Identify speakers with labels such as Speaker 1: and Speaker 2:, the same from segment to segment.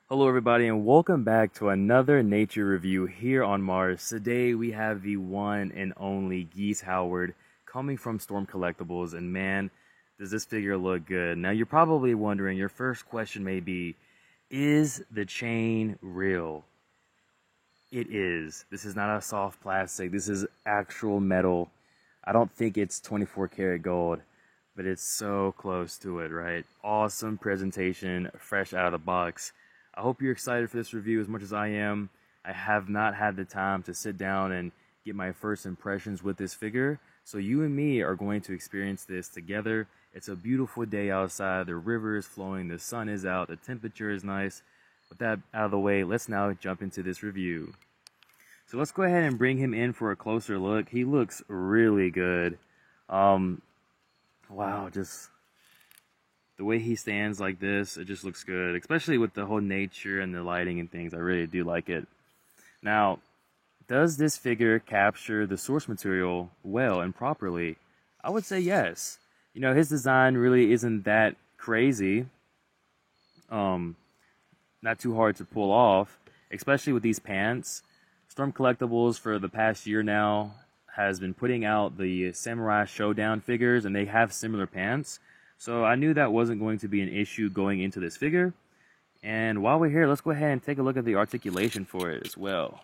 Speaker 1: Hello everybody and welcome back to another nature review here on Mars. Today we have the one and only Geese Howard coming from Storm Collectibles, and man, does this figure look good. Now you're probably wondering, your first question may be, is the chain real? It is. This is not a soft plastic, this is actual metal. I don't think it's 24 karat gold, but it's so close to it, right? Awesome presentation, fresh out of the box. I hope you're excited for this review as much as I am. I have not had the time to sit down and get my first impressions with this figure, so you and me are going to experience this together. It's a beautiful day outside, the river is flowing, the sun is out, the temperature is nice. With that out of the way, let's now jump into this review. So let's go ahead and bring him in for a closer look. He looks really good. Wow, just the way he stands like this, it just looks good, especially with the whole nature and the lighting and things. I really do like it. Now, does this figure capture the source material well and properly? I would say yes. You know, his design really isn't that crazy. Not too hard to pull off, especially with these pants. Storm Collectibles for the past year now has been putting out the Samurai Showdown figures, and they have similar pants. So I knew that wasn't going to be an issue going into this figure. And while we're here, let's go ahead and take a look at the articulation for it as well.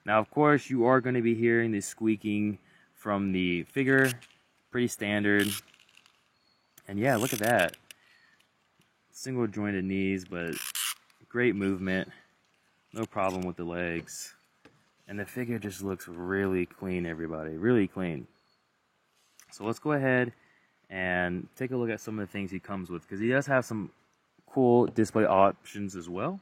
Speaker 1: Now, of course, you are going to be hearing the squeaking from the figure. Pretty standard. And yeah, look at that. Single jointed knees, but great movement. No problem with the legs. And the figure just looks really clean, everybody. Really clean. So let's go ahead and take a look at some of the things he comes with, because he does have some cool display options as well,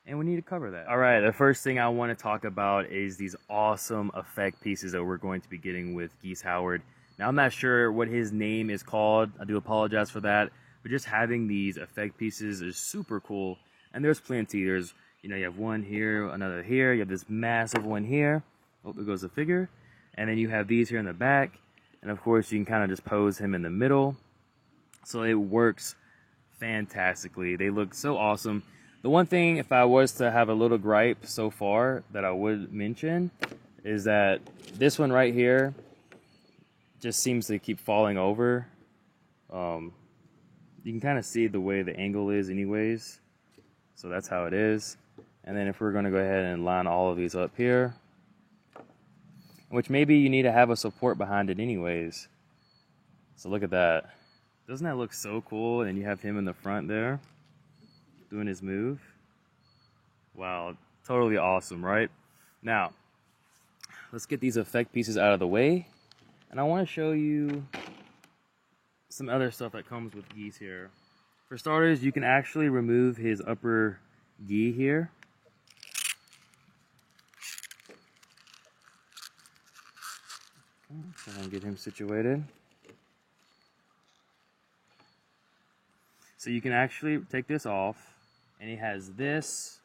Speaker 1: and we need to cover that. Alright, the first thing I want to talk about is these awesome effect pieces that we're going to be getting with Geese Howard. Now, I'm not sure what his name is called, I do apologize for that, but just having these effect pieces is super cool, and there's plenty. There's, you know, you have one here, another here, you have this massive one here, oh, there goes the figure, and then you have these here in the back. And of course, you can kind of just pose him in the middle. So it works fantastically. They look so awesome. The one thing, if I was to have a little gripe so far that I would mention, is that this one right here just seems to keep falling over. You can kind of see the way the angle is anyways. So that's how it is. And then if we're going to go ahead and line all of these up here, which maybe you need to have a support behind it anyways. So look at that. Doesn't that look so cool? And you have him in the front there doing his move. Wow, totally awesome, right? Now, let's get these effect pieces out of the way. And I want to show you some other stuff that comes with Geese here. For starters, you can actually remove his upper gi here. Try and get him situated. So you can actually take this off, and he has this,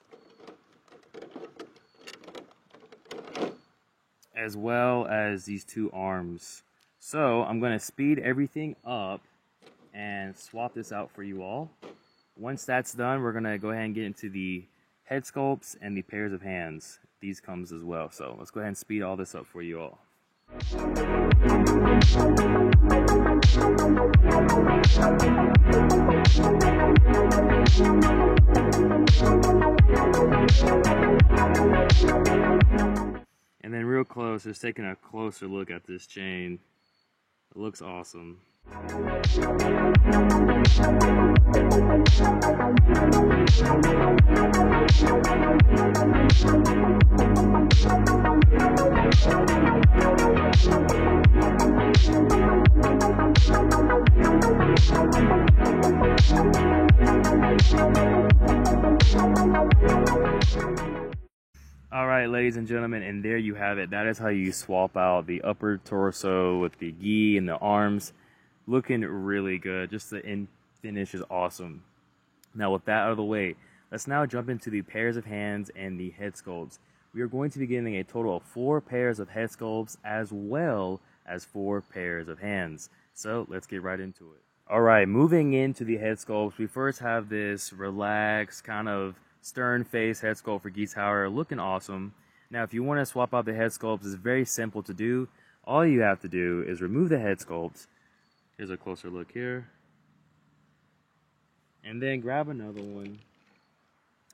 Speaker 1: as well as these two arms. So I'm going to speed everything up and swap this out for you all. Once that's done, we're going to go ahead and get into the head sculpts and the pairs of hands. These comes as well. So let's go ahead and speed all this up for you all. And then real close, just taking a closer look at this chain. It looks awesome. Alright, ladies and gentlemen, and there you have it. That is how you swap out the upper torso with the gi and the arms. Looking really good. Just the end finish is awesome. Now, with that out of the way, let's now jump into the pairs of hands and the head sculpts. We are going to be getting a total of 4 pairs of head sculpts as well as 4 pairs of hands. So let's get right into it. Alright, moving into the head sculpts, we first have this relaxed, kind of stern face head sculpt for Geese Tower, looking awesome. Now, if you want to swap out the head sculpts, it's very simple to do. All you have to do is remove the head sculpt. Here's a closer look here. And then grab another one.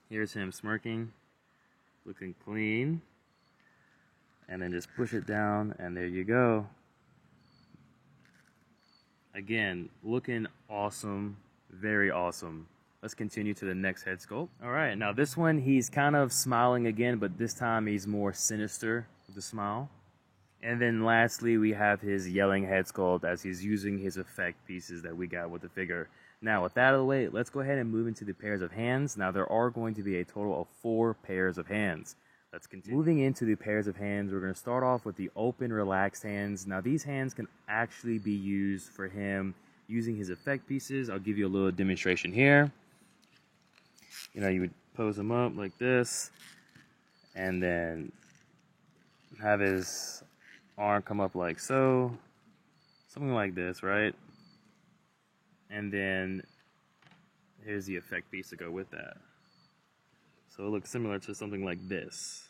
Speaker 1: Here's him smirking, looking clean. And then just push it down, and there you go. Again, looking awesome, very awesome. Let's continue to the next head sculpt. All right, now this one, he's kind of smiling again, but this time he's more sinister with the smile. And then lastly, we have his yelling head sculpt as he's using his effect pieces that we got with the figure. Now, with that out of the way, let's go ahead and move into the pairs of hands. Now, there are going to be a total of 4 pairs of hands. Let's continue. Moving into the pairs of hands, we're going to start off with the open, relaxed hands. Now, these hands can actually be used for him using his effect pieces. I'll give you a little demonstration here. You know, you would pose him up like this, and then have his arm come up like so. Something like this, right? And then here's the effect piece to go with that. So it looks similar to something like this.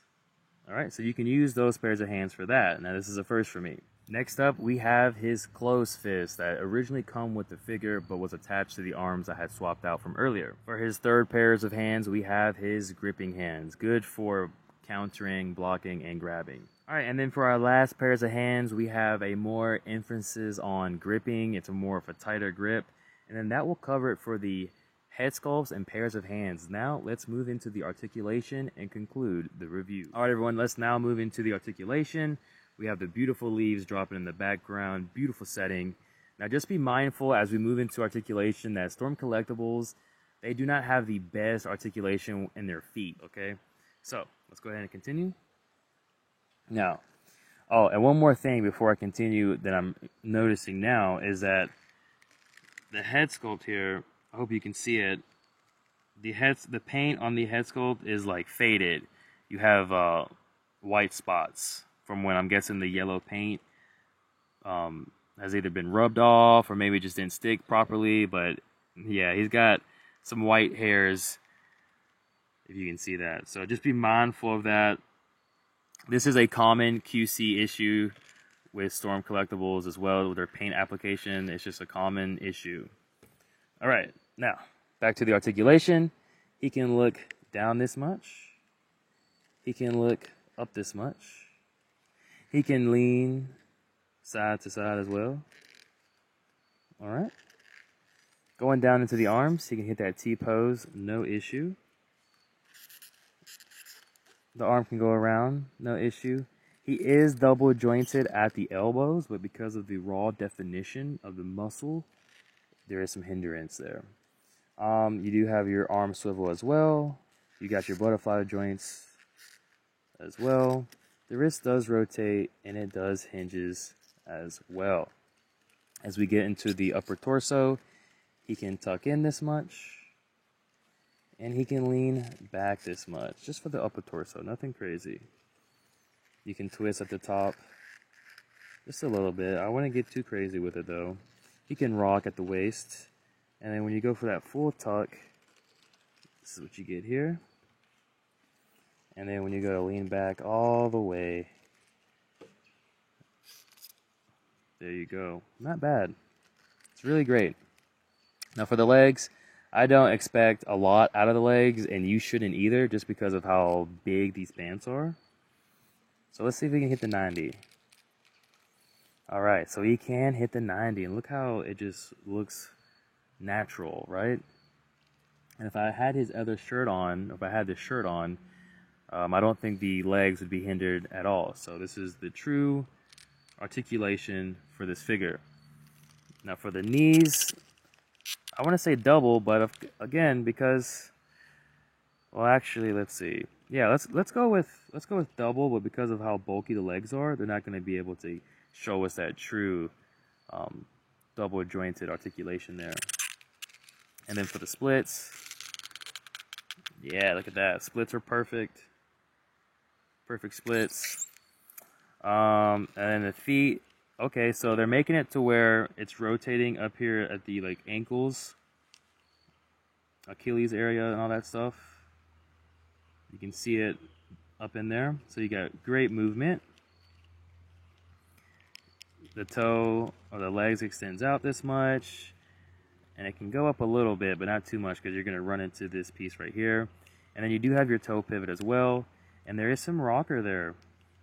Speaker 1: Alright, so you can use those pairs of hands for that. Now this is a first for me. Next up, we have his closed fist that originally come with the figure but was attached to the arms I had swapped out from earlier. For his third pairs of hands, we have his gripping hands. Good for countering, blocking, and grabbing. Alright, and then for our last pairs of hands, we have a more emphasis on gripping. It's a more of a tighter grip. And then that will cover it for the head sculpts and pairs of hands. Now let's move into the articulation and conclude the review. Alright everyone, let's now move into the articulation. We have the beautiful leaves dropping in the background, beautiful setting. Now just be mindful as we move into articulation that Storm Collectibles, they do not have the best articulation in their feet, okay? So let's go ahead and continue. Now, oh, and one more thing before I continue that I'm noticing now is that the head sculpt here, I hope you can see it. The paint on the head sculpt is like faded. You have white spots from when I'm guessing the yellow paint has either been rubbed off or maybe just didn't stick properly. But yeah, he's got some white hairs, if you can see that. So just be mindful of that. This is a common QC issue with Storm Collectibles as well with their paint application. It's just a common issue. All right, now back to the articulation. He can look down this much. He can look up this much. He can lean side to side as well. All right. Going down into the arms, he can hit that T-pose, no issue. The arm can go around, no issue. He is double jointed at the elbows, but because of the raw definition of the muscle, there is some hindrance there. You do have your arm swivel as well. You got your butterfly joints as well. The wrist does rotate and it does hinges as well. As we get into the upper torso, he can tuck in this much and he can lean back this much, just for the upper torso, nothing crazy. You can twist at the top just a little bit. I wouldn't get too crazy with it though. You can rock at the waist, and then when you go for that full tuck, this is what you get here. And then when you go to lean back all the way, there you go. Not bad. It's really great. Now for the legs, I don't expect a lot out of the legs, and you shouldn't either, just because of how big these pants are. So let's see if we can hit the 90. Alright, so he can hit the 90, and look how it just looks natural, right? And if I had his other shirt on, if I had this shirt on, I don't think the legs would be hindered at all. So this is the true articulation for this figure. Now for the knees, I want to say double, but again, because, well, actually, let's see. Yeah, let's go with double, but because of how bulky the legs are, they're not going to be able to show us that true double jointed articulation there. And then for the splits, yeah, look at that. Splits are perfect. Perfect splits. And then the feet Okay, so they're making it to where it's rotating up here at the like ankles, Achilles area and all that stuff. You can see it up in there. So you got great movement. The toe or the legs extends out this much, and it can go up a little bit, but not too much because you're going to run into this piece right here. And then you do have your toe pivot as well, and there is some rocker there.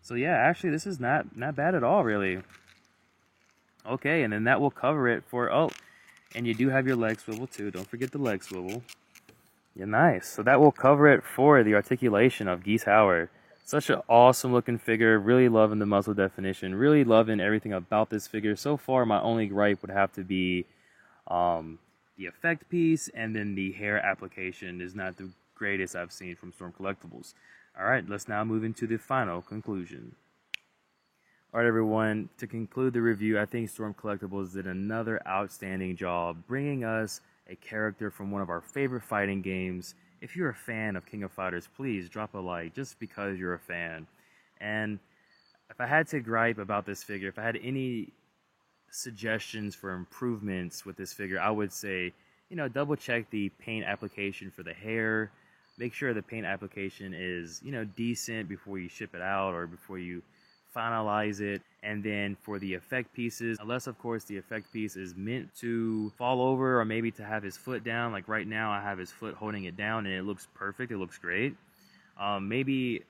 Speaker 1: So yeah, actually this is not bad at all, really. Okay, and then that will cover it for, oh, and you do have your leg swivel too. Don't forget the leg swivel. Yeah, nice. So that will cover it for the articulation of Geese Howard. Such an awesome looking figure. Really loving the muscle definition. Really loving everything about this figure. So far, my only gripe would have to be the effect piece, and then the hair application is not the greatest I've seen from Storm Collectibles. Alright, let's now move into the final conclusion. Alright everyone, to conclude the review, I think Storm Collectibles did another outstanding job bringing us a character from one of our favorite fighting games. If you're a fan of King of Fighters, please drop a like just because you're a fan. And if I had to gripe about this figure, if I had any suggestions for improvements with this figure, I would say, you know, double check the paint application for the hair. Make sure the paint application is, you know, decent before you ship it out or before you finalize it. And then for the effect pieces, unless of course the effect piece is meant to fall over or maybe to have his foot down, like right now I have his foot holding it down and it looks perfect, it looks great. Maybe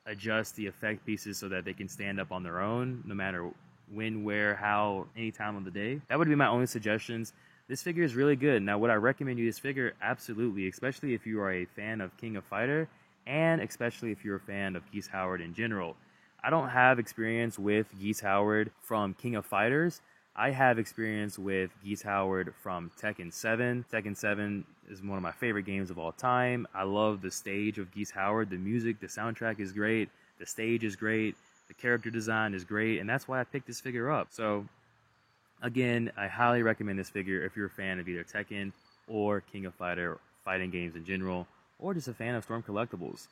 Speaker 1: adjust the effect pieces so that they can stand up on their own no matter when, where, how, any time of the day. That would be my only suggestions. This figure is really good. Now, would I recommend you this figure? Absolutely, especially if you are a fan of King of Fighter and especially if you're a fan of Geese Howard in general. I don't have experience with Geese Howard from King of Fighters. I have experience with Geese Howard from Tekken 7. Tekken 7 is one of my favorite games of all time. I love the stage of Geese Howard. The music, the soundtrack is great. The stage is great. The character design is great. And that's why I picked this figure up. So, again, I highly recommend this figure if you're a fan of either Tekken or King of Fighter fighting games in general, or just a fan of Storm Collectibles.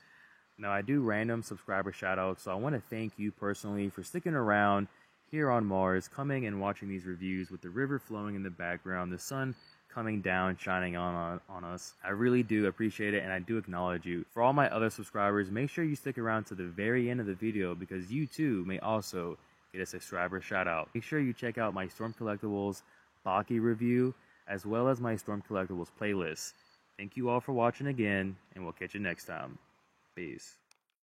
Speaker 1: Now, I do random subscriber shoutouts, so I want to thank you personally for sticking around here on Mars, coming and watching these reviews with the river flowing in the background, the sun coming down, shining on us. I really do appreciate it, and I do acknowledge you. For all my other subscribers, make sure you stick around to the very end of the video because you too may also get a subscriber shout out. Make sure you check out my Storm Collectibles Baki review as well as my Storm Collectibles playlist. Thank you all for watching again, and we'll catch you next time. Peace.